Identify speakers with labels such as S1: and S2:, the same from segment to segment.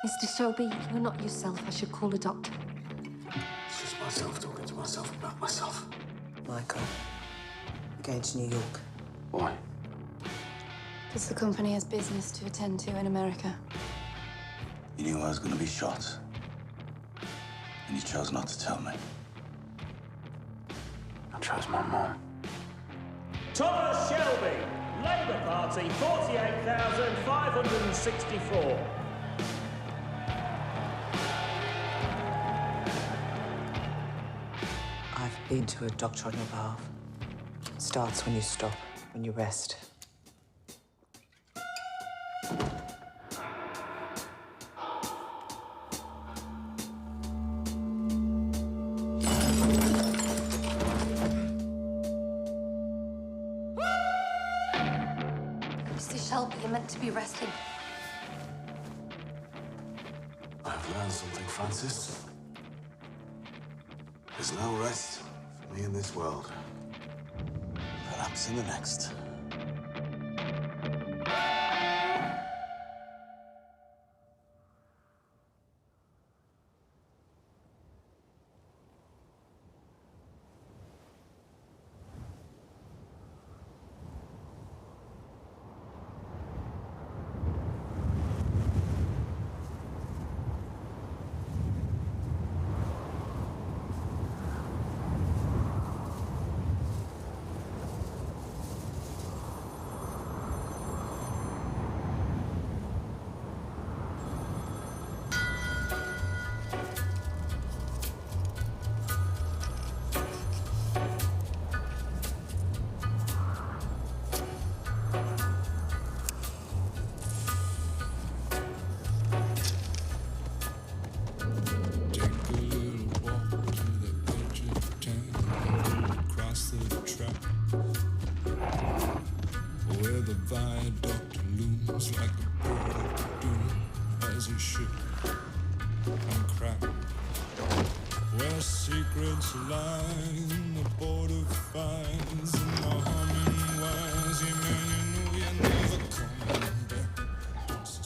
S1: Mr. Shelby, you're not yourself. I should call a doctor.
S2: It's just myself talking to myself about myself.
S3: Michael, we're going to New York.
S2: Why?
S1: Because the company has business to attend to in America.
S2: You knew I was going to be shot. And you chose not to tell me. I chose my mom.
S4: Thomas Shelby, Labour Party, 48,564.
S3: I've been to a doctor on your behalf. It starts when you stop, when you rest.
S1: Mr. Shelby, you're meant to be resting.
S2: I've learned something, Francis. There's no rest for me in this world. Perhaps in the next.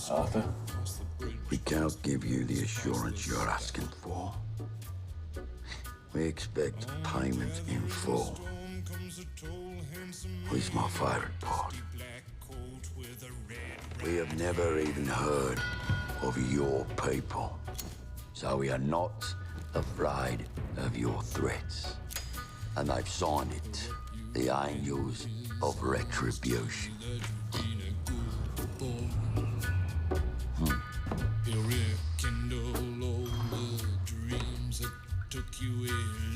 S2: Arthur,
S5: We can't give you the assurance you're asking for. We expect payment in full. Where's my favourite part? We have never even heard of your people, so we are not afraid of your threats. And they've signed it, the Angels of Retribution.
S6: He'll rekindle all the dreams that took you a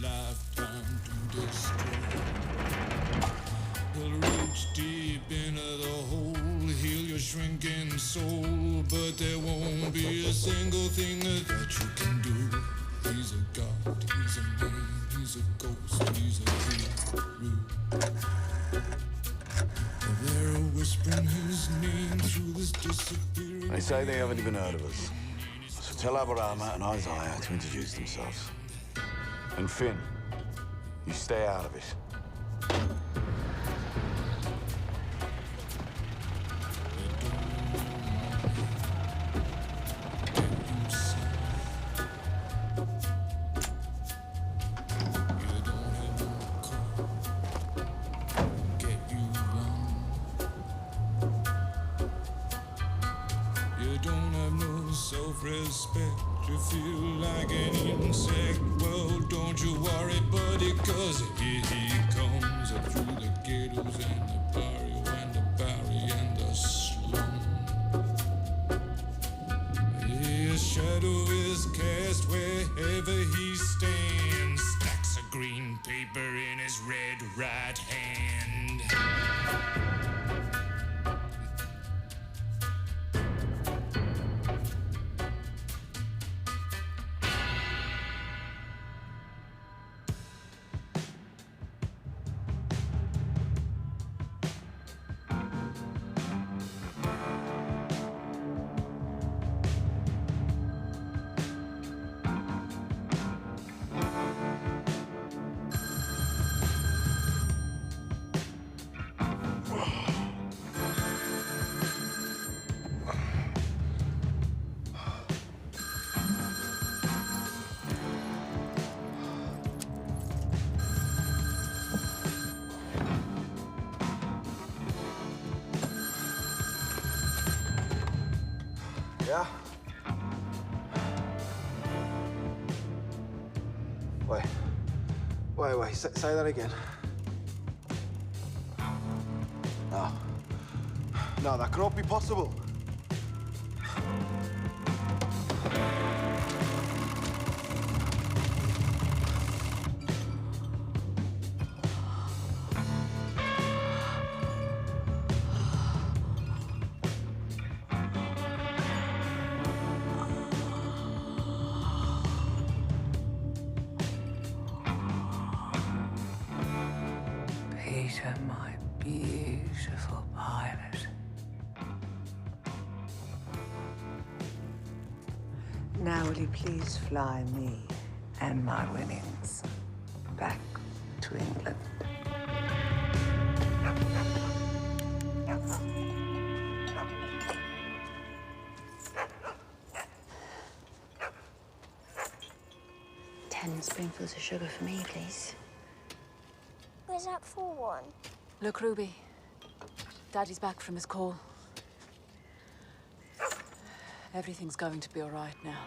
S6: lifetime to destroy. He'll reach deep into the hole, heal your shrinking soul, but there won't be a single thing that you can do. He's a god, he's a man, he's a ghost, he's a guru. They're whispering his name through this disappearing.
S2: They say they haven't even heard of us. So tell Abraham and Isaiah to introduce themselves. And Finn, you stay out of it.
S6: Self-respect, you feel like an insect. Well, don't you worry, buddy, cause here he comes through the ghettos and the barrio and the barry and the slum. His shadow is cast wherever he stands. Stacks of green paper in his red right hand.
S7: Yeah? Wait. Wait. Say that again. No. No, that cannot be possible.
S3: Peter, my beautiful pilot. Now will you please fly me and my winnings back to England?
S1: Ten spoonfuls of sugar for me, please.
S8: Where's that for one?
S1: Look, Ruby. Daddy's back from his call. Everything's going to be all right now.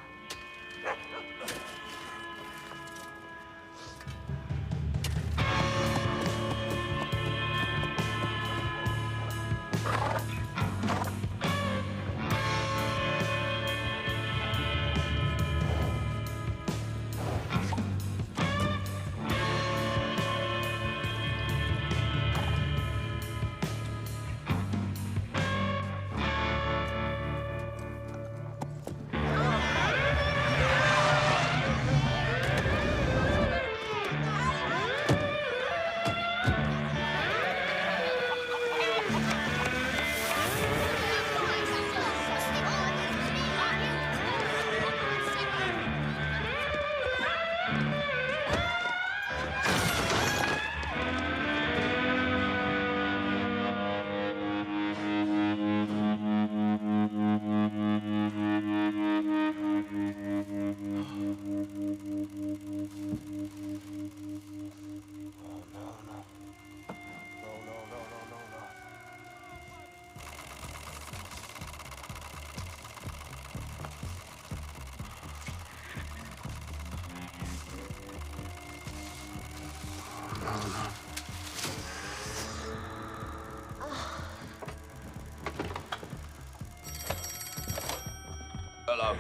S5: Hello.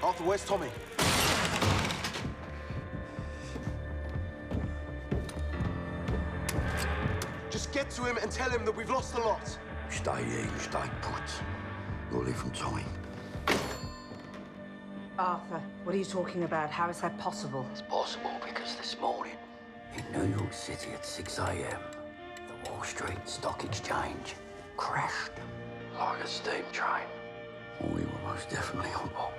S7: Arthur, where's Tommy? Just get to him and tell him that we've lost a lot.
S5: Stay here, you stay put. You'll leave from Tommy.
S3: Arthur, what are you talking about? How is that possible?
S5: It's possible because this morning, in New York City at 6 a.m., the Wall Street Stock Exchange crashed like a steam train. We were most definitely on board.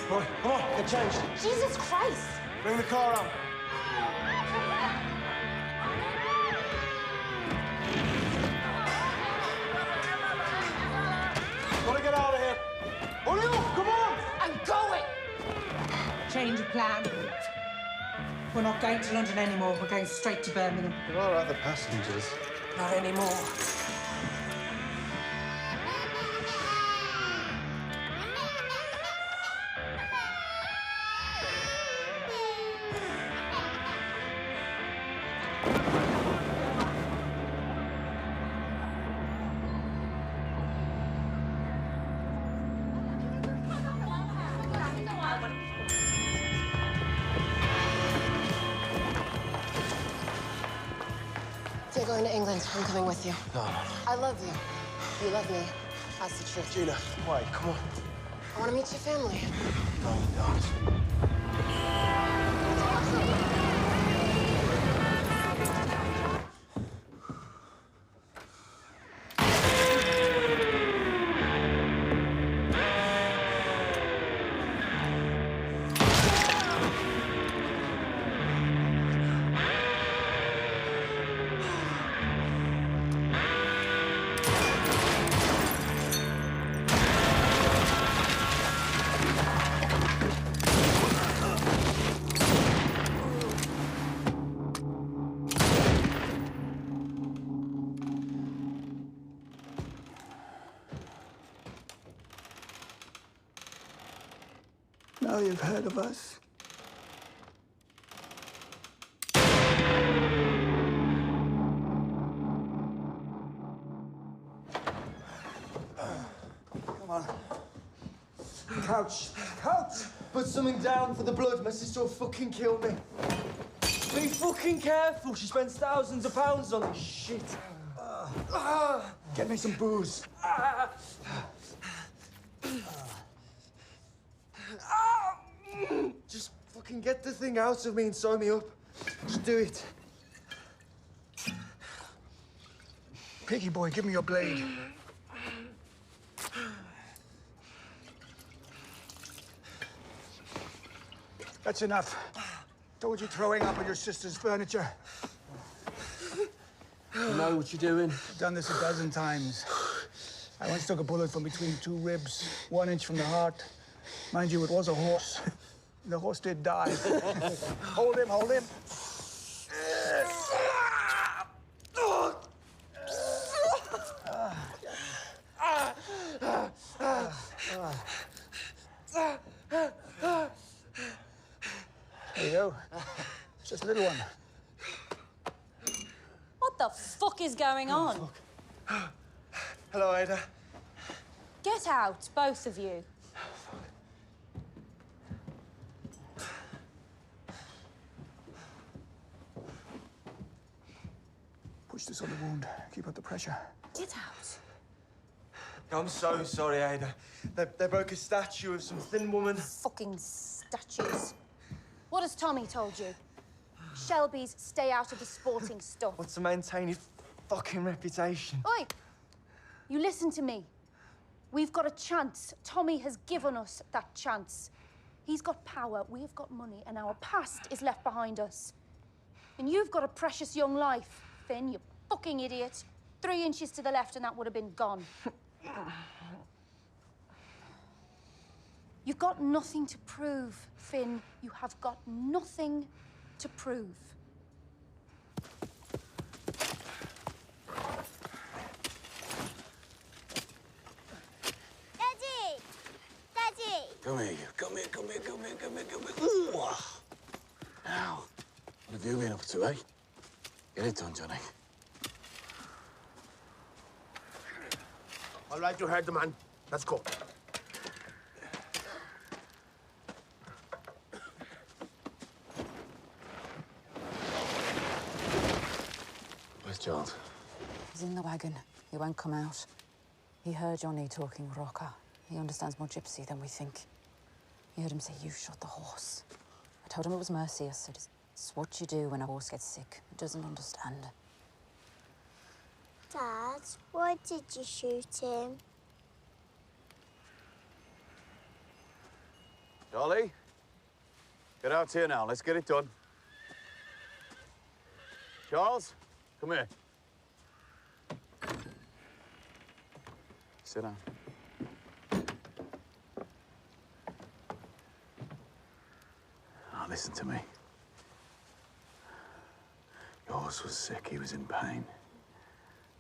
S7: Roy, come on, get changed.
S8: Jesus Christ!
S7: Bring the car up. Gotta get out of here. Hurry up, come on!
S3: I'm going! Change of plan. We're not going to London anymore. We're going straight to Birmingham.
S7: There are other passengers.
S3: Not anymore.
S9: If you're going to England, I'm coming with you.
S7: No.
S9: I love you. You love me. That's the truth.
S7: Gina, wait, come on.
S9: I want to meet your family.
S7: No, you don't. know you've heard of us. Come on. Couch. Couch!
S10: Put something down for the blood. My sister will fucking kill me. Be fucking careful. She spends thousands of pounds on this shit.
S7: Get me some booze.
S10: Just fucking get the thing out of me and sew me up. Just do it.
S7: Peaky boy, give me your blade. That's enough. Told you throwing up on your sister's furniture.
S10: You know what you're doing.
S7: I've done this a dozen times. I once took a bullet from between two ribs, 1 inch from the heart. Mind you, it was a horse. The horse did die. Hold him, hold him. There you go. Just a little one.
S11: What the fuck is going on?
S10: Hello, Ada.
S11: Get out, both of you.
S7: Push this on the wound. Keep up the pressure.
S11: Get out.
S10: I'm so sorry, Ada. They broke a statue of some thin woman.
S11: Fucking statues. What has Tommy told you? Shelby's stay out of the sporting stuff.
S10: What's to maintain his fucking reputation?
S11: Oi! You listen to me. We've got a chance. Tommy has given us that chance. He's got power, we've got money, and our past is left behind us. And you've got a precious young life, Finn, you fucking idiot. 3 inches to the left and that would have been gone. You've got nothing to prove, Finn. You have got nothing to prove.
S8: Daddy! Daddy!
S2: Come here, you. Come here, come here, come here, come here, come here. Ooh. Now, what have you been up to, eh? Get it done, Johnny.
S7: All right, you heard the man. Let's go.
S2: Where's Charles?
S9: He's in the wagon. He won't come out. He heard Johnny talking Rocker. He understands more gypsy than we think. He heard him say, "You shot the horse." I told him it was mercy. I said, "It's what you do when a horse gets sick." He doesn't understand.
S8: Dad, why did you shoot him?
S2: Charlie? Get out here now. Let's get it done. Charles, come here. Sit down. Now, listen to me. Your horse was sick. He was in pain.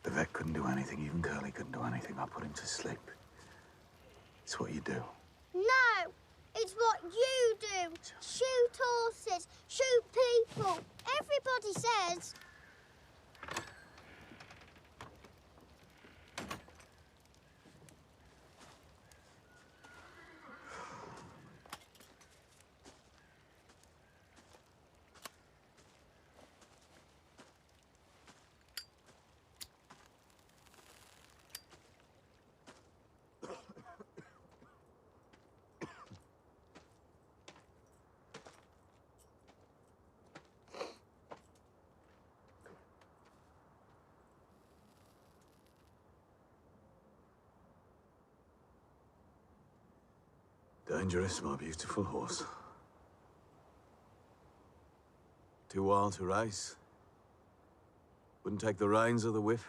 S2: The vet couldn't do anything. Even Curly couldn't do anything. I put him to sleep. It's what you do.
S8: No! It's what you do! Shoot horses, shoot people. Everybody says.
S2: Dangerous, my beautiful horse. Too wild to race. Wouldn't take the reins or the whip.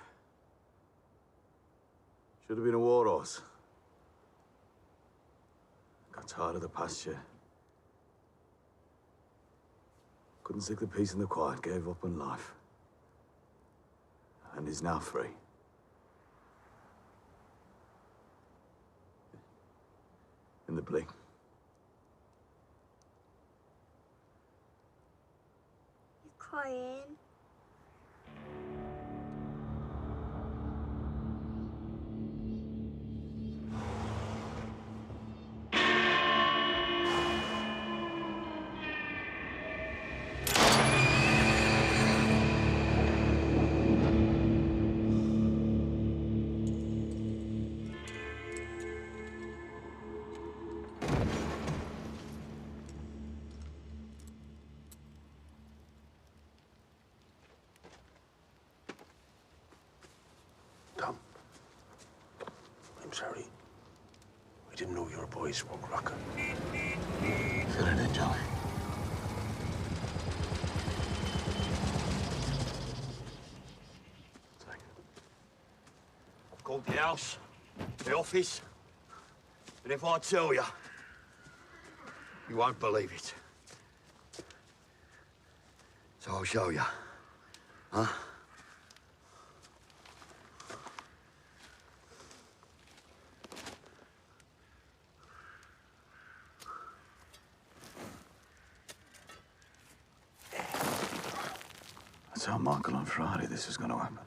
S2: Should have been a war horse. Got tired of the pasture. Couldn't stick the peace and the quiet, gave up on life. And is now free. In the blink.
S8: crying.
S2: Tom, I'm sorry. We didn't know your boys spoke rocker. Fill it in, Joey.
S5: Called the house, the office, and if I tell you, you won't believe it. So I'll show you, huh?
S2: I told Michael on Friday this was going to happen.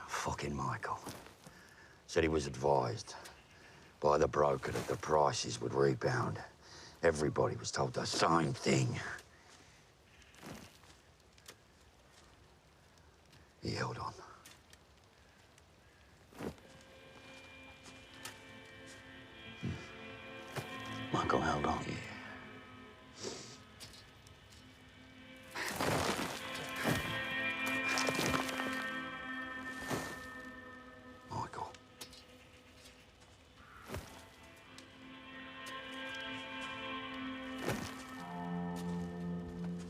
S5: Fucking Michael. Said he was advised by the broker that the prices would rebound. Everybody was told the same thing. He held on.
S2: Michael held on.
S5: Yeah. Michael.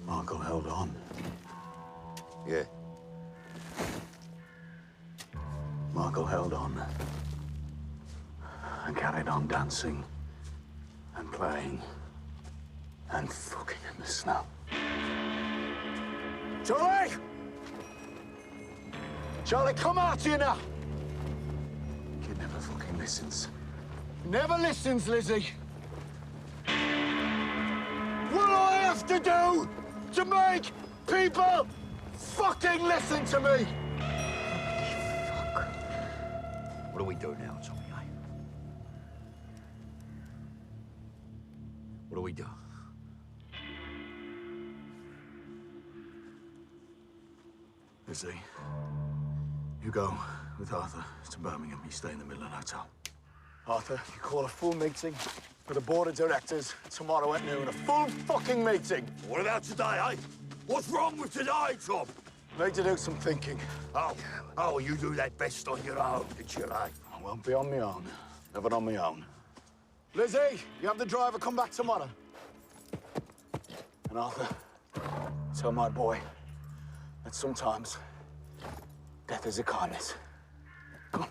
S2: Michael held on.
S5: Yeah.
S2: Michael held on. And carried on dancing. And playing. And fucking in the snow. Charlie! Charlie, come out here now! Kid never fucking listens. Never listens, Lizzie. What do I have to do to make people fucking listen to me?
S5: Fuck. What do we do now, Tommy, eh? What do we do?
S2: Lizzie, you go with Arthur to Birmingham. You stay in the Midland Hotel. Arthur, you call a full meeting for the board of directors tomorrow at noon. A full fucking meeting.
S5: What about today, eh? What's wrong with today, Tom?
S2: Need to do some thinking.
S5: Oh, you do that best on your own, did you, eh?
S2: I won't be on my own. Never on my own. Lizzie, you have the driver come back tomorrow. And Arthur, tell my boy that sometimes death is a kindness. Come on.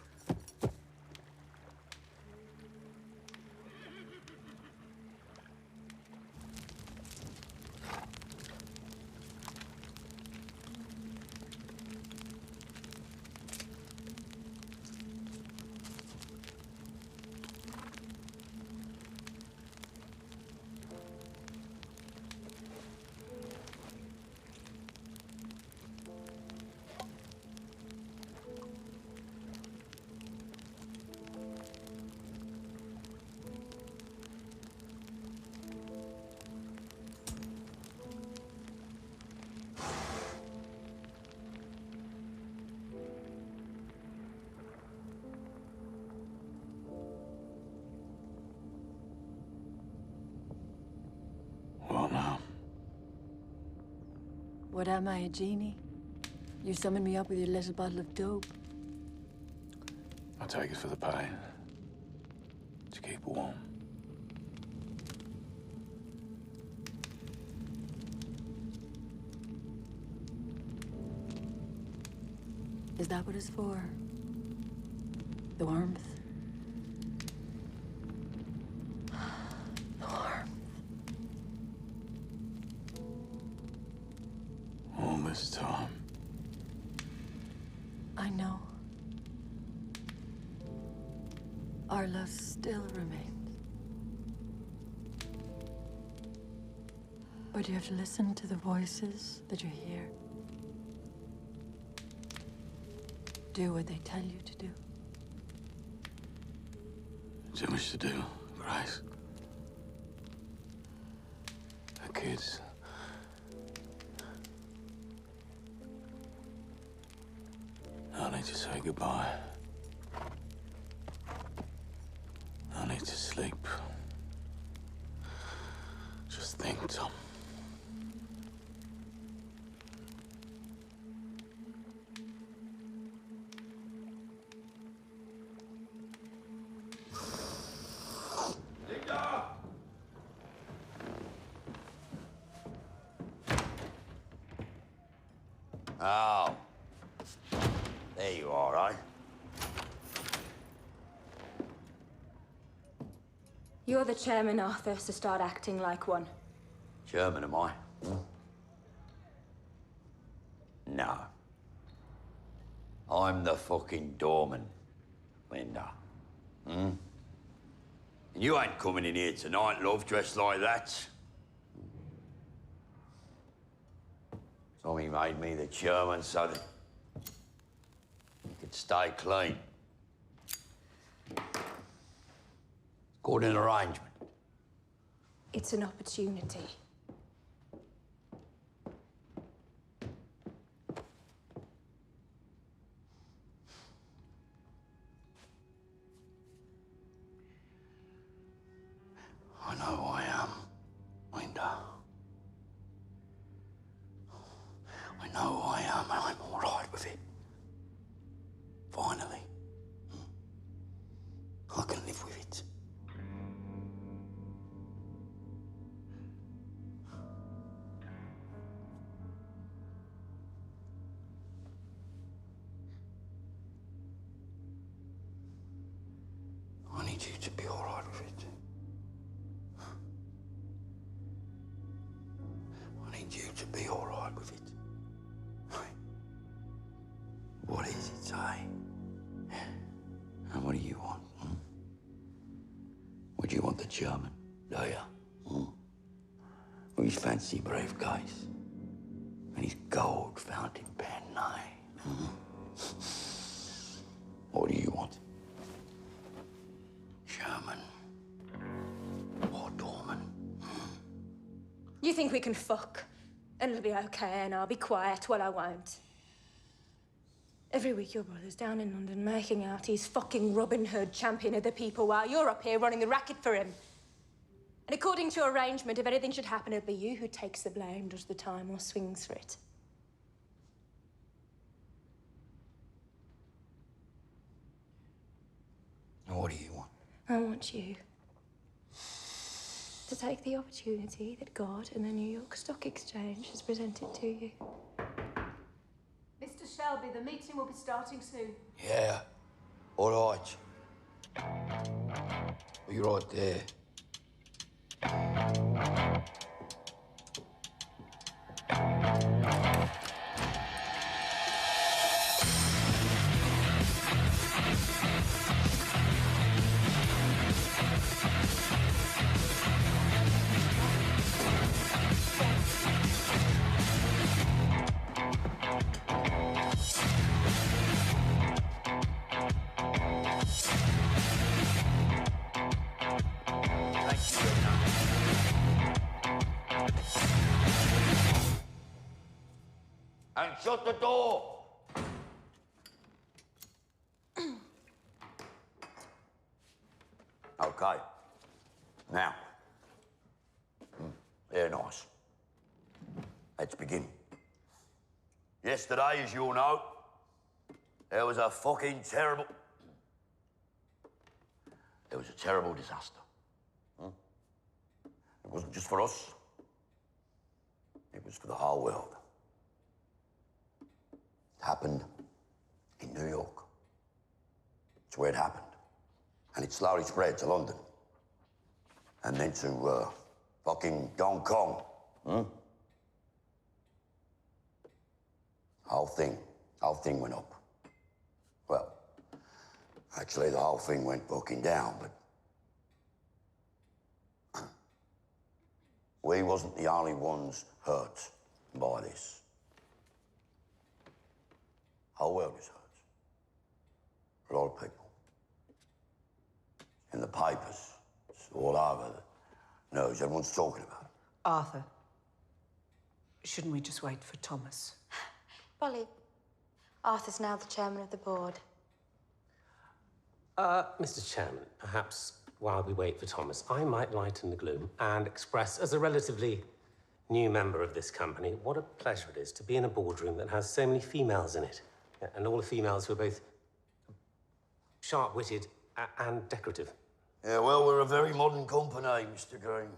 S2: What now?
S1: What am I, a genie? You summoned me up with your little bottle of dope.
S2: I'll take it for the pain. To keep warm.
S1: Is that what it's for? The warmth? The warmth.
S2: All this time.
S1: I know. Our love still remains. But you have to listen to the voices that you hear. Do what they tell you to do.
S2: Too much to do, Grace. The kids. I need to say goodbye. I need to sleep. Just think, Tom.
S5: Oh. There you are, eh?
S12: You're the chairman, Arthur, so start acting like one.
S5: Chairman, am I? No. I'm the fucking doorman, Linda. And you ain't coming in here tonight, love, dressed like that. Tommy made me the chairman so that he could stay clean. Called an arrangement.
S12: It's an opportunity.
S5: I know who I am, Linda. I know who I am, and I'm all right with it. Finally. I can live with it. I need you to be all right with it. I need you to be all right with it. What is it, say? And what do you want? What do you want the German, do you? With his fancy briefcase and his gold fountain pen, eh? What do you want? German or doorman?
S12: You think we can fuck and it'll be okay and I'll be quiet? Well, I won't. Every week your brother's down in London making out he's fucking Robin Hood, champion of the people, while you're up here running the racket for him. And according to arrangement, if anything should happen, it'll be you who takes the blame, does the time, or swings for it.
S5: And what do you want?
S12: I want you to take the opportunity that God and the New York Stock Exchange has presented to you.
S11: Mr. Shelby, the meeting will be starting soon.
S5: Yeah, all right. Be right there. And shut the door. Okay. Now. Very nice. Let's begin. Yesterday, as you all know, there was a fucking terrible... There was a terrible disaster. It wasn't just for us. It was for the whole world. It happened in New York. It's where it happened. And it slowly spread to London. And then to, fucking Hong Kong. Whole thing went up. Well, actually, the whole thing went fucking down, but... We wasn't the only ones hurt by this. Whole world is hurt. A lot of people. In the papers, it's all over the news. Everyone's talking about it.
S3: Arthur, shouldn't we just wait for Thomas?
S12: Polly, Arthur's now the chairman of the board.
S13: Mr. Chairman, perhaps while we wait for Thomas, I might lighten the gloom and express, as a relatively new member of this company, what a pleasure it is to be in a boardroom that has so many females in it. And all the females who are both sharp-witted and decorative.
S5: Yeah, well, we're a very modern company, Mr. Green.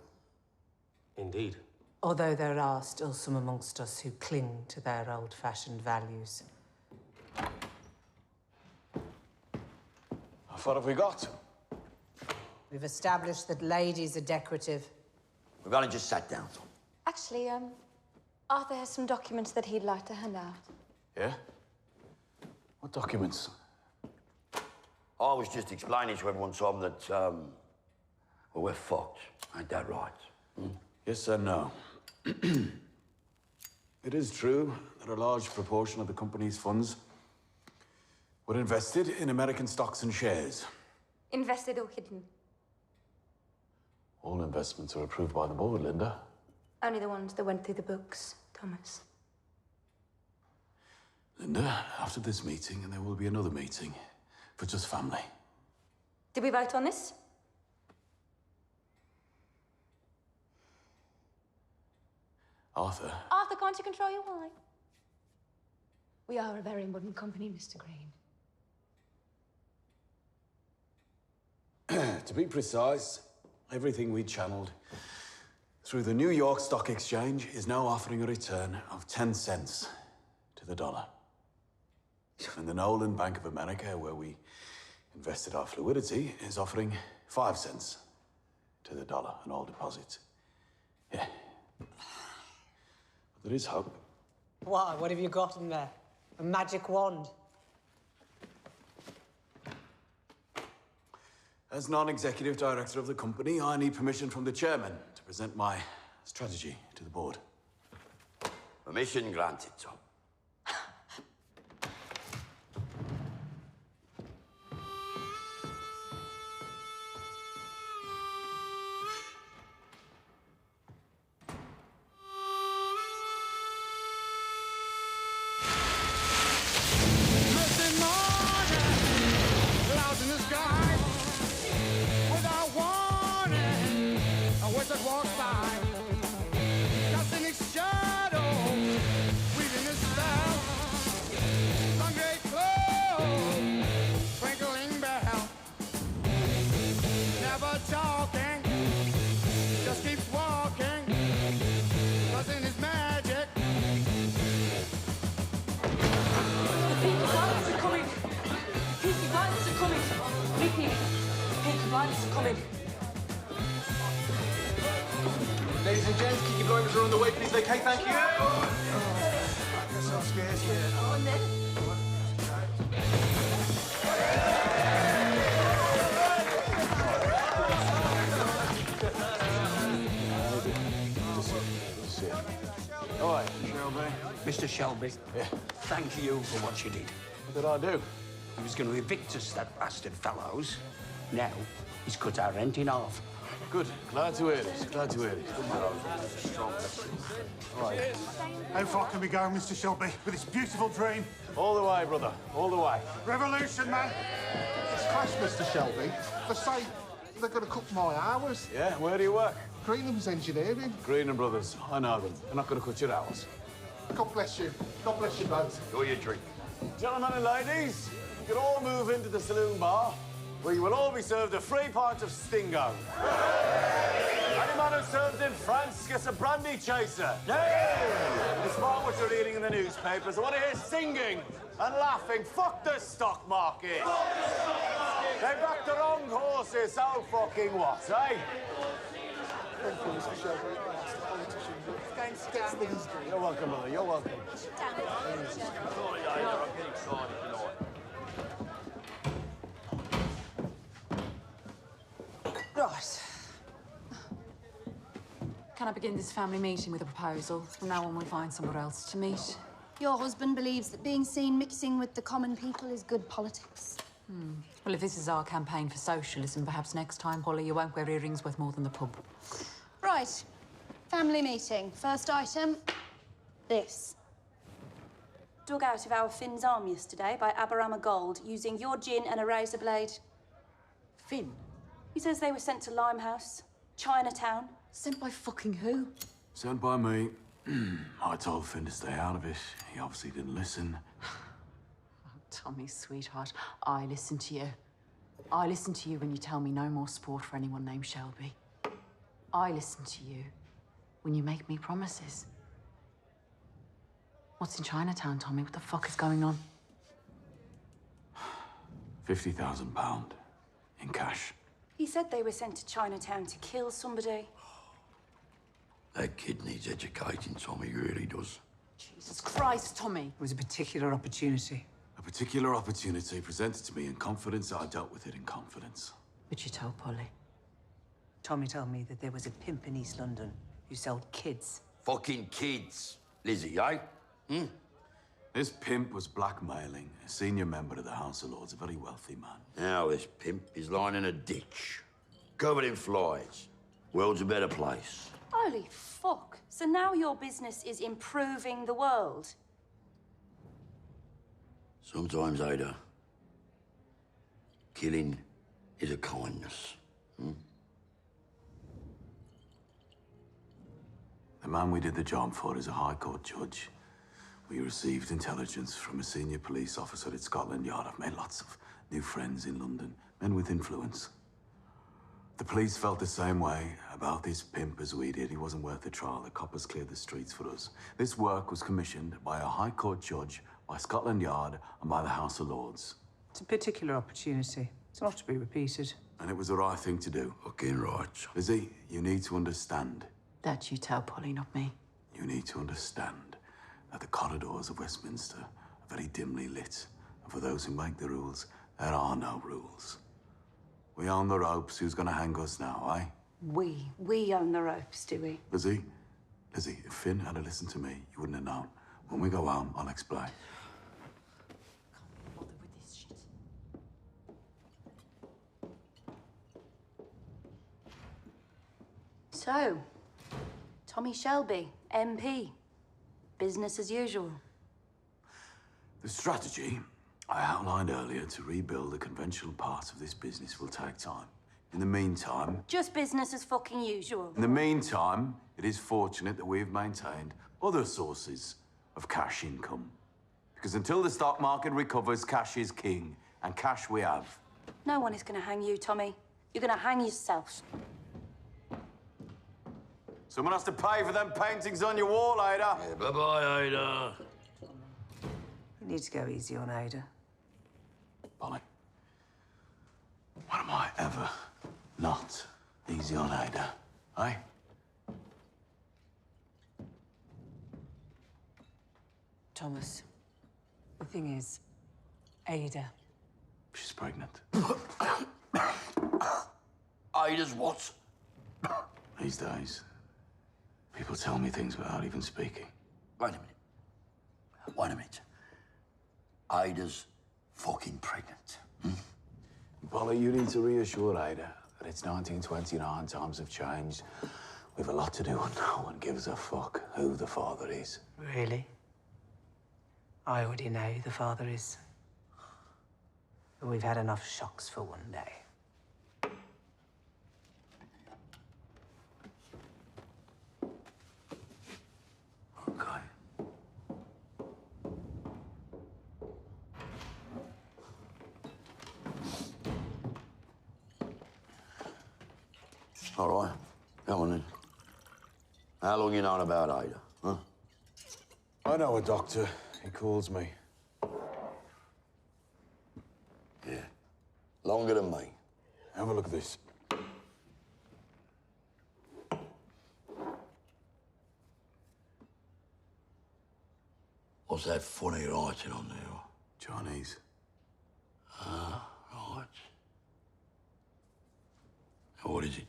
S13: Indeed.
S3: Although there are still some amongst us who cling to their old-fashioned values.
S2: What have we got?
S3: We've established that ladies are decorative.
S5: We've only just sat down, Tom.
S12: Actually, Arthur has some documents that he'd like to hand out.
S2: Yeah? What documents?
S5: I was just explaining to everyone, Tom, that, well, we're fucked. Ain't that right?
S2: Yes and no. It is true that a large proportion of the company's funds were invested in American stocks and shares.
S12: Invested or hidden?
S2: All investments are approved by the board, Linda.
S12: Only the ones that went through the books, Thomas.
S2: Linda, after this meeting, and there will be another meeting for just family.
S12: Did we vote on this?
S2: Arthur.
S12: Arthur, can't you control your wine? We are a very modern company, Mr. Green.
S2: To be precise, everything we channeled through the New York Stock Exchange is now offering a return of 10 cents to the dollar. And the Nolan Bank of America, where we invested our fluidity, is offering 5 cents to the dollar on all deposits. Yeah. But there is hope.
S3: Why? What have you got in there? A magic wand?
S2: As non-executive director of the company, I need permission from the chairman to present my strategy to the board.
S5: Permission granted, Tom.
S10: Ladies and gents, Peaky Blinders are on the way. Please vacate, thank you.
S2: All right, Shelby.
S14: Mr. Shelby, thank you for what you did.
S2: What did I do?
S14: He was going to evict us, that bastard Fellows. Now, he's cut our rent in half.
S2: Good. Glad to hear this. Glad to hear this. All right.
S15: How far can we go, Mr. Shelby, with this beautiful dream?
S2: All the way, brother. All the way.
S15: Revolution, man!
S16: It's clash, Mr. Shelby. They say they're going to cut my hours.
S2: Yeah? Where do you work?
S16: Greenham's Engineering.
S2: Greenham Brothers. I know them. They're not going to cut your hours.
S16: God bless you. God bless you both.
S5: Enjoy your drink.
S2: Gentlemen and ladies, you can all move into the saloon bar, where you will all be served a free pint of Stingo. Any man who serves in France gets a brandy chaser. Despite what you're reading in the newspapers, I want to hear singing and laughing. Fuck the stock market. They backed the wrong horses, so fucking what, eh?
S16: Thank you, Mr. Shelby.
S2: You're welcome, brother. You're welcome.
S9: Right. Can I begin this family meeting with a proposal? From now on, we'll find somewhere else to meet.
S11: Your husband believes that being seen mixing with the common people is good politics.
S9: Well, if this is our campaign for socialism, perhaps next time, Polly, you won't wear earrings worth more than the pub.
S11: Right. Family meeting. First item, this. Dug out of our Finn's arm yesterday by Aberama Gold using your gin and a razor blade.
S9: Finn?
S11: He says they were sent to Limehouse, Chinatown.
S9: Sent by fucking who?
S2: Sent by me. I told Finn to stay out of it. He obviously didn't listen.
S9: Tommy, sweetheart, I listen to you. I listen to you when you tell me no more sport for anyone named Shelby. I listen to you when you make me promises. What's in Chinatown, Tommy? What the fuck is going on?
S2: £50,000 in cash.
S11: He said they were sent to Chinatown to kill somebody.
S5: That kid needs educating, Tommy, he really does.
S9: Jesus Christ, Tommy.
S3: It was a particular opportunity.
S2: A particular opportunity presented to me in confidence. I dealt with it in confidence.
S9: But you told Polly.
S3: Tommy told me that there was a pimp in East London who sold kids.
S5: Fucking kids. Lizzie, eh?
S2: This pimp was blackmailing a senior member of the House of Lords, a very wealthy man.
S5: Now this pimp is lying in a ditch, covered in flies. World's a better place.
S11: Holy fuck. So now your business is improving the world?
S5: Sometimes, Ada, killing is a kindness.
S2: The man we did the job for is a High Court judge. We received intelligence from a senior police officer at Scotland Yard. I've made lots of new friends in London, men with influence. The police felt the same way about this pimp as we did. He wasn't worth the trial. The coppers cleared the streets for us. This work was commissioned by a High Court judge, by Scotland Yard, and by the House of Lords.
S3: It's a particular opportunity. It's not to be repeated.
S2: And it was the right thing to do.
S5: Fucking right.
S2: Lizzie, you need to understand.
S9: That you tell Polly, not me.
S2: You need to understand that the corridors of Westminster are very dimly lit. And for those who make the rules, there are no rules. We own the ropes. Who's going to hang us now, eh?
S11: We own the ropes, do we?
S2: Lizzie, if Finn had listened to me, you wouldn't have known. When we go home, I'll explain.
S9: Can't bother with this shit.
S11: So, Tommy Shelby, MP. Business as usual.
S2: The strategy I outlined earlier to rebuild the conventional parts of this business will take time. In the meantime...
S11: Just business as fucking usual.
S2: In the meantime, it is fortunate that we've maintained other sources of cash income. Because until the stock market recovers, cash is king. And cash we have.
S11: No one is going to hang you, Tommy. You're going to hang yourself.
S2: Someone has to pay for them paintings on your wall, Ada.
S5: Yeah, bye-bye, Ada.
S3: You need to go easy on Ada.
S2: Polly, when am I ever not easy on Ada, eh?
S3: Thomas, the thing is, Ada.
S2: She's pregnant.
S5: Ada's what?
S2: These days, people tell me things without even speaking.
S5: Wait a minute. Ada's fucking pregnant.
S2: Polly, you need to reassure Ada that it's 1929, times have changed. We've a lot to do and no one gives a fuck who the father is.
S3: Really? I already know who the father is. But we've had enough shocks for one day.
S2: Okay.
S5: All right, come on then. How long you known about Ada, huh?
S2: I know a doctor. He calls me.
S5: Yeah, longer than me.
S2: Have a look at this.
S5: What's that funny writing on there?
S2: Chinese.
S5: Ah, right. What is it?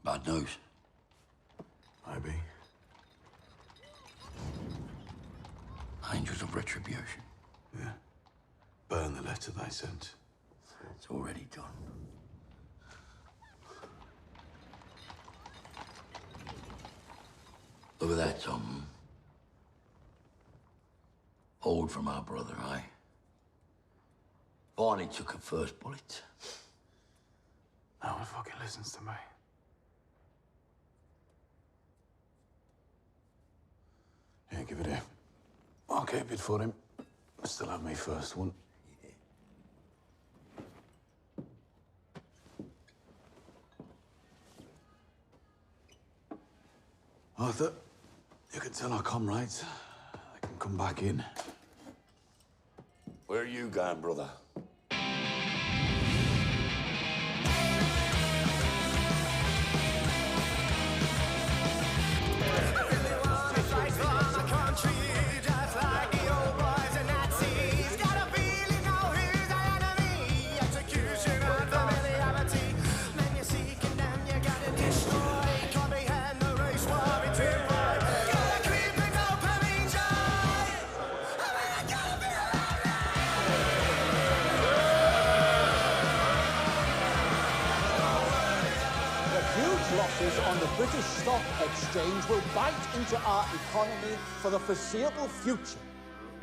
S5: Bad news? Angels of retribution.
S2: Yeah. Burn the letter they sent.
S5: It's already done. Look at that, Tom. Hold from our brother, eh? Barney took a first bullet.
S2: No one fucking listens to me. Yeah, give it here. I'll keep it for him. I still have me first one. Arthur, you can tell our comrades they can come back in.
S5: Where are you going, brother?
S17: Losses on the British Stock Exchange will bite into our economy for the foreseeable future.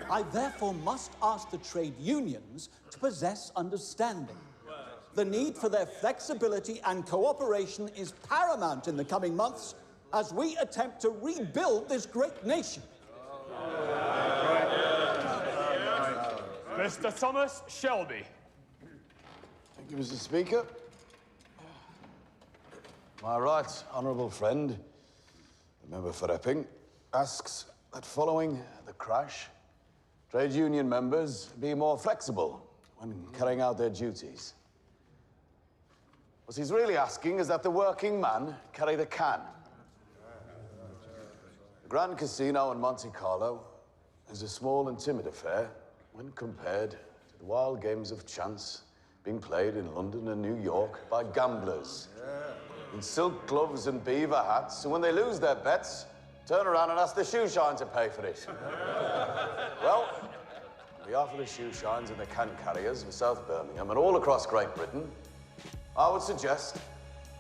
S17: I therefore must ask the trade unions to possess understanding. The need for their flexibility and cooperation is paramount in the coming months as we attempt to rebuild this great nation.
S4: Mr. Thomas Shelby.
S2: Thank you, Mr. Speaker. My right honourable friend, the member for Epping, asks that following the crash, trade union members be more flexible when carrying out their duties. What he's really asking is that the working man carry the can. The Grand Casino in Monte Carlo is a small and timid affair when compared to the wild games of chance being played in London and New York by gamblers in silk gloves and beaver hats, and when they lose their bets, turn around and ask the shoe shine to pay for it. Well, on behalf of the shoe shines and the can carriers of South Birmingham and all across Great Britain, I would suggest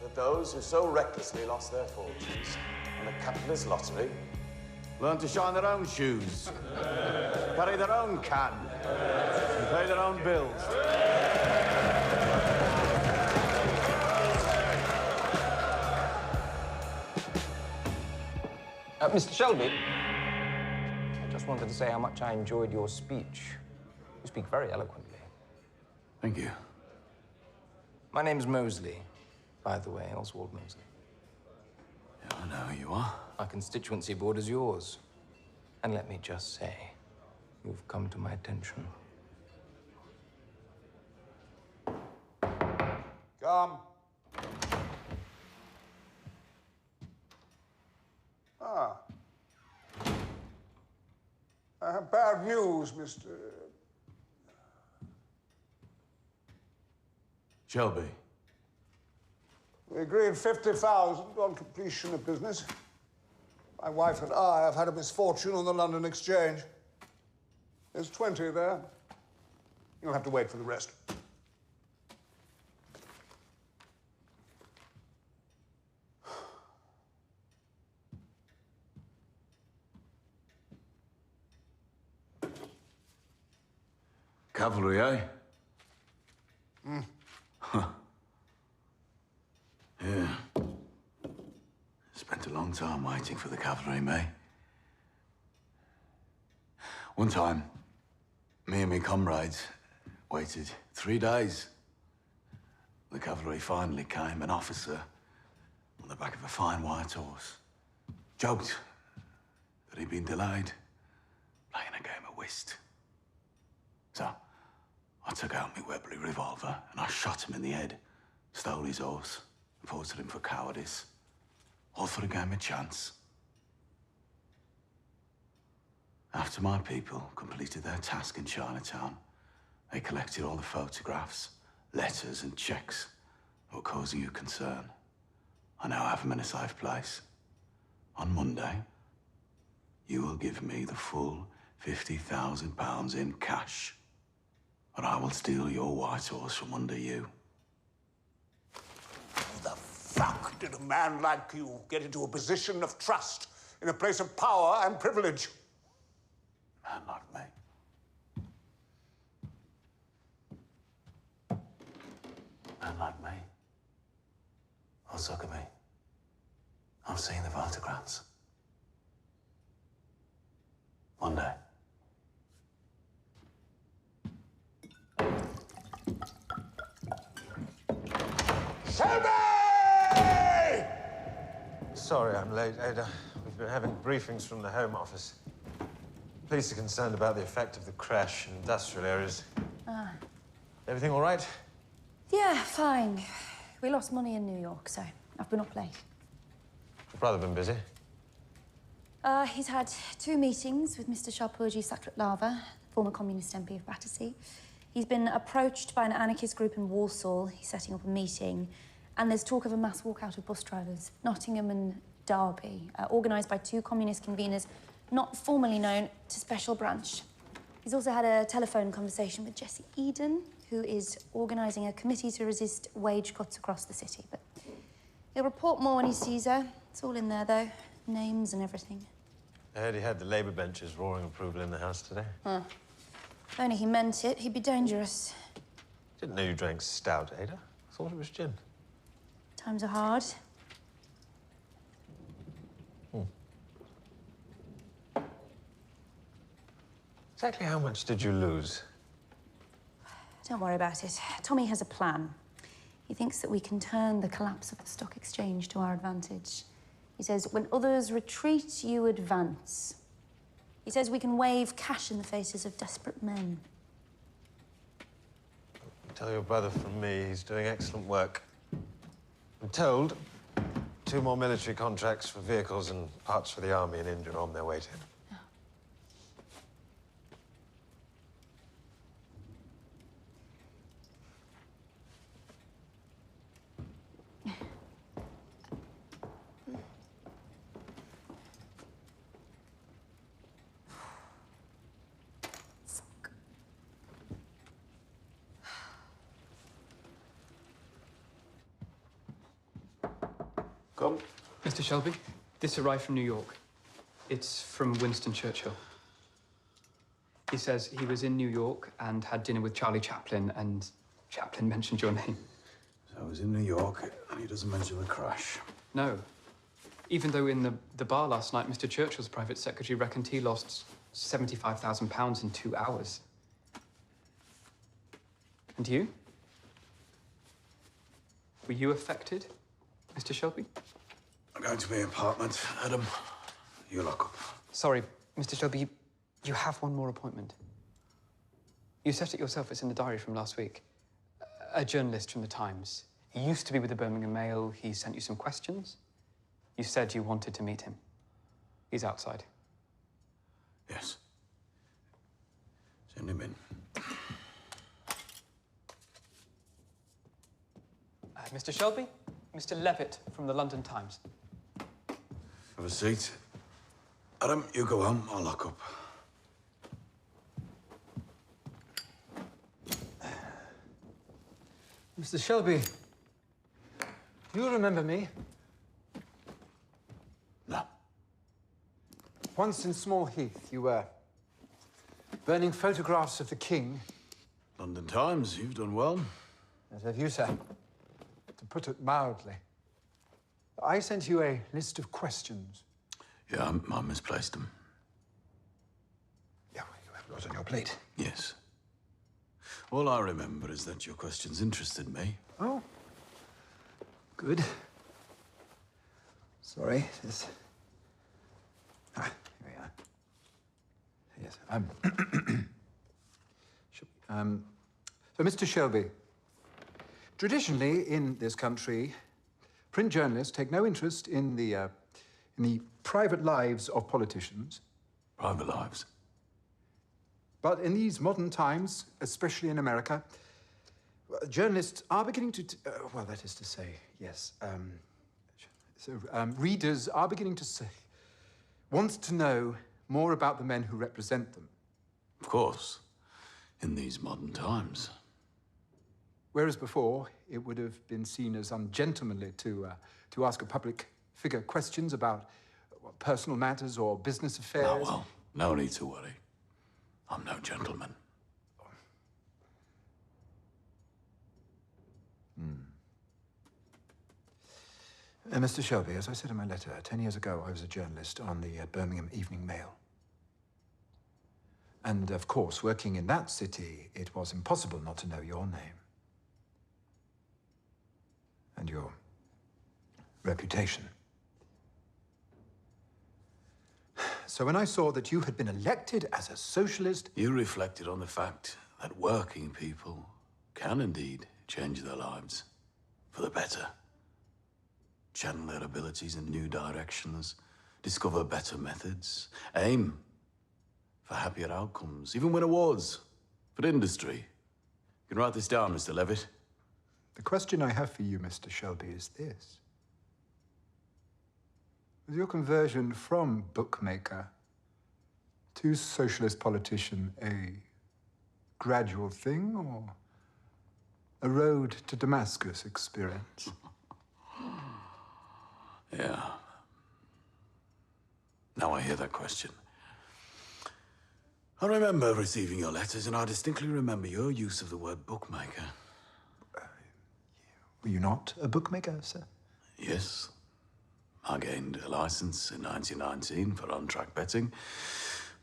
S2: that those who so recklessly lost their fortunes on the capitalist lottery learn to shine their own shoes, carry their own can, and pay their own bills.
S18: Mr. Shelby, I just wanted to say how much I enjoyed your speech. You speak very eloquently.
S2: Thank you.
S18: My name's Mosley, by the way, Oswald Mosley.
S2: Yeah, I know who you are.
S18: Our constituency borders yours. And let me just say, you've come to my attention.
S16: Come. Ah. I have bad news, Mr.
S2: Shelby.
S16: We agreed 50,000 on completion of business. My wife and I have had a misfortune on the London Exchange. There's 20 there. You'll have to wait for the rest.
S2: Cavalry, eh? Huh. Yeah. Spent a long time waiting for the cavalry, mate. One time, me and my comrades waited 3 days. The cavalry finally came, an officer on the back of a fine white horse. Joked that he'd been delayed, playing a game of whist. So, I took out my Webley revolver and I shot him in the head, stole his horse, reported him for cowardice. All for a game of chance. After my people completed their task in Chinatown, they collected all the photographs, letters and checks that were causing you concern. I now have them in a safe place. On Monday, you will give me the full £50,000 in cash. Or I will steal your white horse from under you.
S16: How the fuck did a man like you get into a position of trust in a place of power and privilege?
S2: Man like me. Man like me. Oh, look at me. I've seen the photographs. One day.
S16: Shelby!
S19: Sorry I'm late, Ada. We've been having briefings from the Home Office. Police are concerned about the effect of the crash in industrial areas.
S11: Ah.
S19: Everything all right?
S11: Yeah, fine. We lost money in New York, so I've been up late.
S19: Your brother been busy?
S11: He's had 2 meetings with Mr. Sharpurji Sakratlava, former communist MP of Battersea. He's been approached by an anarchist group in Warsaw. He's setting up a meeting. And there's talk of a mass walkout of bus drivers, Nottingham and Derby, organised by 2 communist conveners not formally known to Special Branch. He's also had a telephone conversation with Jesse Eden, who is organising a committee to resist wage cuts across the city. But he'll report more when he sees her. It's all in there, though. Names and everything.
S19: I heard he had the Labour benches roaring approval in the House today.
S11: Huh. If only he meant it, he'd be dangerous.
S19: Didn't know you drank stout, Ada. Thought it was gin.
S11: Times are hard.
S19: Exactly how much did you lose?
S11: Don't worry about it. Tommy has a plan. He thinks that we can turn the collapse of the stock exchange to our advantage. He says, when others retreat, you advance. He says we can wave cash in the faces of desperate men.
S19: Tell your brother from me he's doing excellent work. I'm told 2 more military contracts for vehicles and parts for the army in India are on their way to him.
S2: Come.
S20: Mr. Shelby, this arrived from New York. It's from Winston Churchill. He says he was in New York and had dinner with Charlie Chaplin, and Chaplin mentioned your name.
S2: So I was in New York, and he doesn't mention the crash.
S20: No. Even though in the bar last night, Mr. Churchill's private secretary reckoned he lost £75,000 in 2 hours. And you? Were you affected, Mr. Shelby?
S2: I'm going to my apartment. Adam, you lock up.
S20: Sorry, Mr. Shelby, you have one more appointment. You set it yourself. It's in the diary from last week. A journalist from the Times. He used to be with the Birmingham Mail. He sent you some questions. You said you wanted to meet him. He's outside.
S2: Yes. Send him in.
S20: Mr. Shelby, Mr. Levitt from the London Times.
S2: Have a seat. Adam, you go home. I'll lock up.
S21: Mr. Shelby, do you remember me?
S2: No.
S21: Once in Small Heath, you were burning photographs of the King.
S2: London Times, you've done well.
S21: As have you, sir. To put it mildly. I sent you a list of questions.
S2: Yeah, I misplaced them.
S21: Yeah, well, you have a lot on your plate.
S2: Yes. All I remember is that your questions interested me.
S21: Oh. Good. Sorry, this... Ah, here we are. Yes, so, Mr. Shelby, traditionally in this country, print journalists take no interest in the private lives of politicians.
S2: Private lives?
S21: But in these modern times, especially in America, journalists are beginning to, well, that is to say, yes, readers are beginning to say, want to know more about the men who represent them.
S2: Of course, in these modern times.
S21: Whereas before, it would have been seen as ungentlemanly to ask a public figure questions about personal matters or business affairs.
S2: Oh, well, no need to worry. I'm no gentleman.
S21: Mr. Shelby, as I said in my letter, 10 years ago, I was a journalist on the Birmingham Evening Mail. And, of course, working in that city, it was impossible not to know your name. And your reputation. So when I saw that you had been elected as a socialist...
S2: You reflected on the fact that working people can indeed change their lives for the better. Channel their abilities in new directions, discover better methods, aim for happier outcomes, even win awards for industry. You can write this down, Mr. Levitt.
S21: The question I have for you, Mr. Shelby, is this. Was your conversion from bookmaker to socialist politician a gradual thing or a road to Damascus experience?
S2: Yeah. Now I hear that question. I remember receiving your letters, and I distinctly remember your use of the word bookmaker.
S21: Were you not a bookmaker, sir?
S2: Yes. I gained a license in 1919 for on-track betting.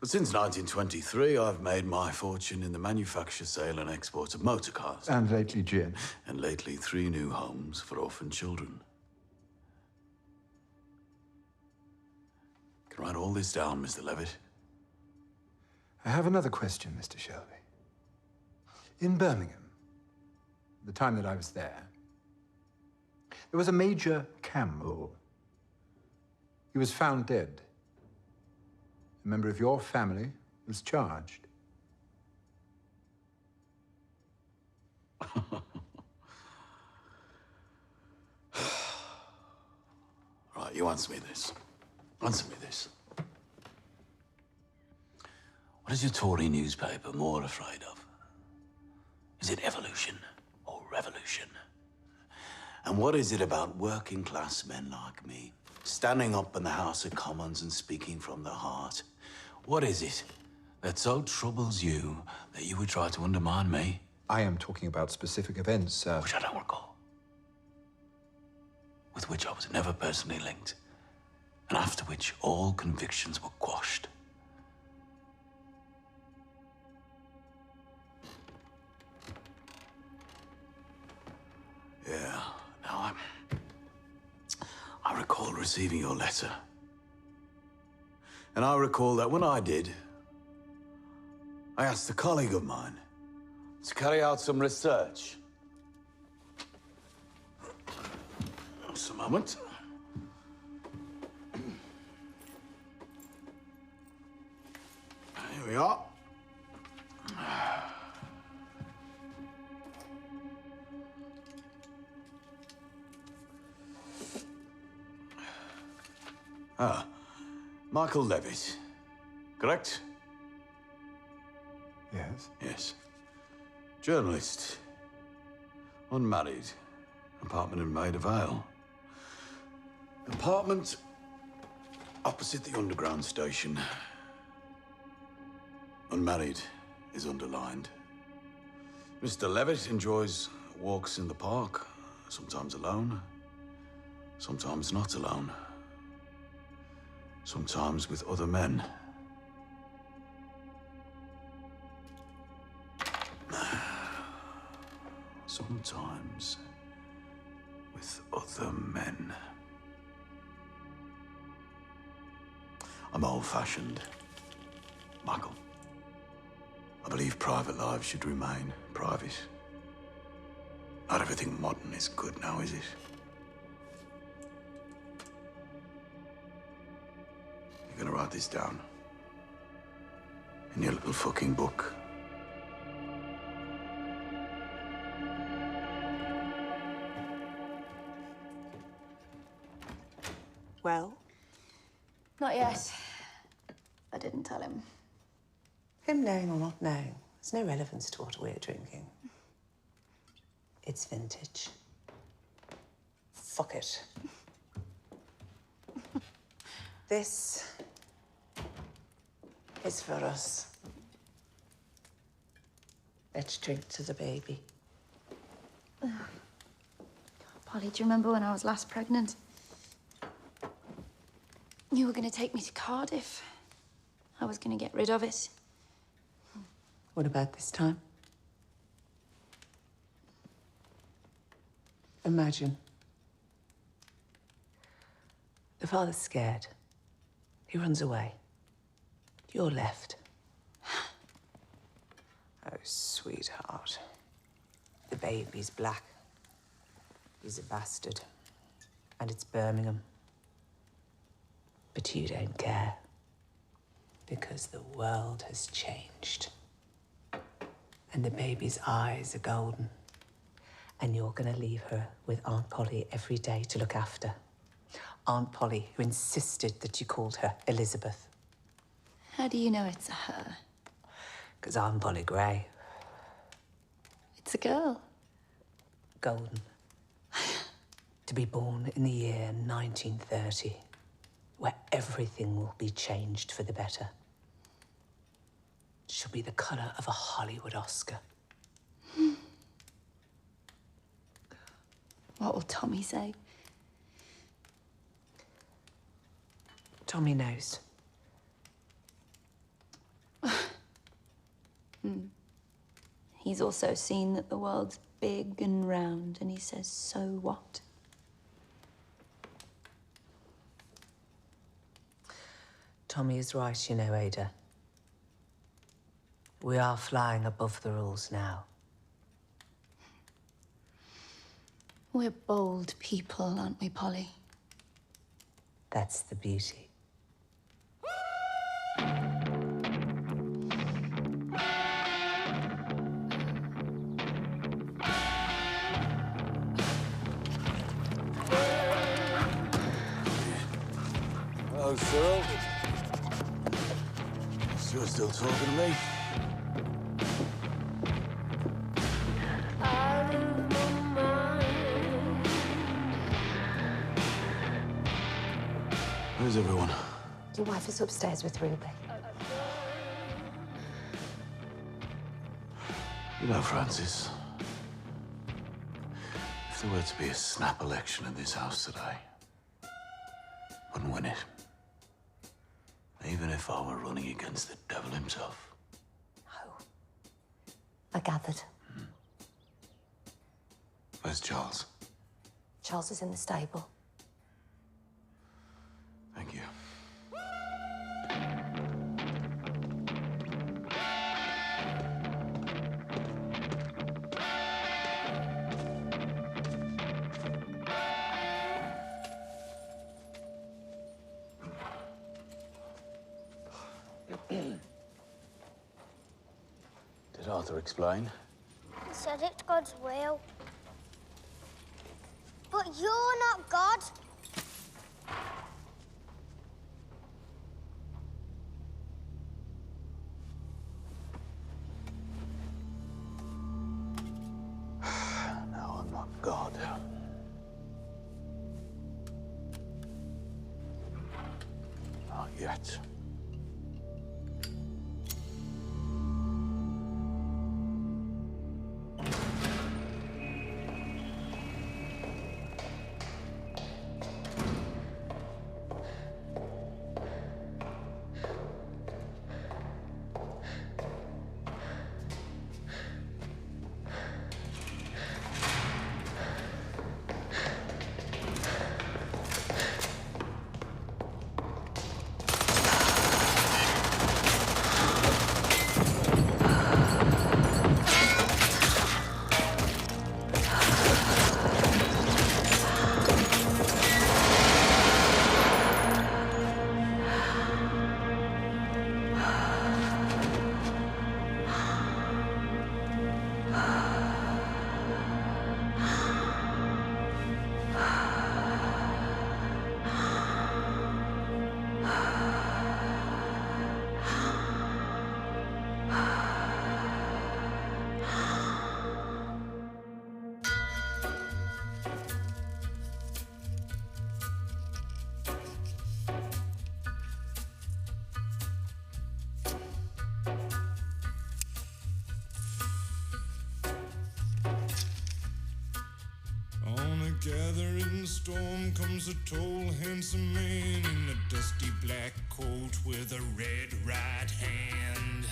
S2: But since 1923, I've made my fortune in the manufacture, sale, and export of motor cars.
S21: And lately gin.
S2: And lately 3 new homes for orphan children. Can write all this down, Mr. Levitt.
S21: I have another question, Mr. Shelby. In Birmingham, the time that I was there was a Major Campbell. He was found dead. A member of your family was charged.
S2: Right, you answer me this. Answer me this. What is your Tory newspaper more afraid of? Is it evolution or revolution? And what is it about working class men like me, standing up in the House of Commons and speaking from the heart? What is it that so troubles you that you would try to undermine me?
S21: I am talking about specific events,
S2: Which I don't recall. With which I was never personally linked. And after which all convictions were quashed. Yeah, now I recall receiving your letter. And I recall that when I did, I asked a colleague of mine to carry out some research. Just a moment. Here we are. Michael Levitt, correct?
S21: Yes.
S2: Yes. Journalist. Unmarried. Apartment in Maida Vale. Apartment opposite the Underground station. Unmarried is underlined. Mr. Levitt enjoys walks in the park, sometimes alone, sometimes not alone. Sometimes with other men. Sometimes with other men. I'm old-fashioned, Michael. I believe private lives should remain private. Not everything modern is good now, is it? You're gonna write this down in your little fucking book.
S1: Well? Not yet. I didn't tell him.
S3: Him knowing or not knowing, there's no relevance to what we're drinking. It's vintage. Fuck it. This is for us. Let's drink to the baby.
S1: Polly, do you remember when I was last pregnant? You were going to take me to Cardiff. I was going to get rid of it.
S3: What about this time? Imagine. The father's scared. He runs away. You're left. Oh, sweetheart. The baby's black. He's a bastard. And it's Birmingham. But you don't care. Because the world has changed. And the baby's eyes are golden. And you're gonna leave her with Aunt Polly every day to look after. Aunt Polly, who insisted that you called her Elizabeth.
S1: How do you know it's a her?
S3: Because I'm Polly Gray.
S1: It's a girl.
S3: Golden. To be born in the year 1930, where everything will be changed for the better. She'll be the colour of a Hollywood Oscar.
S1: What will Tommy say?
S3: Tommy knows.
S1: He's also seen that the world's big and round, and he says, so what?
S3: Tommy is right, you know, Ada. We are flying above the rules now.
S1: We're bold people, aren't we, Polly?
S3: That's the beauty.
S2: Hello, Cyril. You're still talking to me? Where's everyone?
S3: Your wife is upstairs with Ruby.
S2: You know, Francis, if there were to be a snap election in this house today, I wouldn't win it. Even if I were running against the devil himself.
S3: I gathered.
S2: Where's Charles?
S3: Charles is in the stable.
S2: Thank you. Did Arthur explain?
S8: He said it's God's will. But you're not God.
S2: No, I'm not God. Not yet.
S6: storm comes a tall, handsome man in a dusty black coat with a red right hand.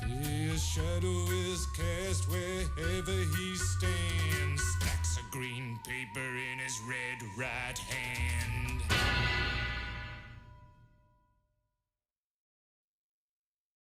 S6: His shadow is cast wherever he stands. Stacks of green paper in his red right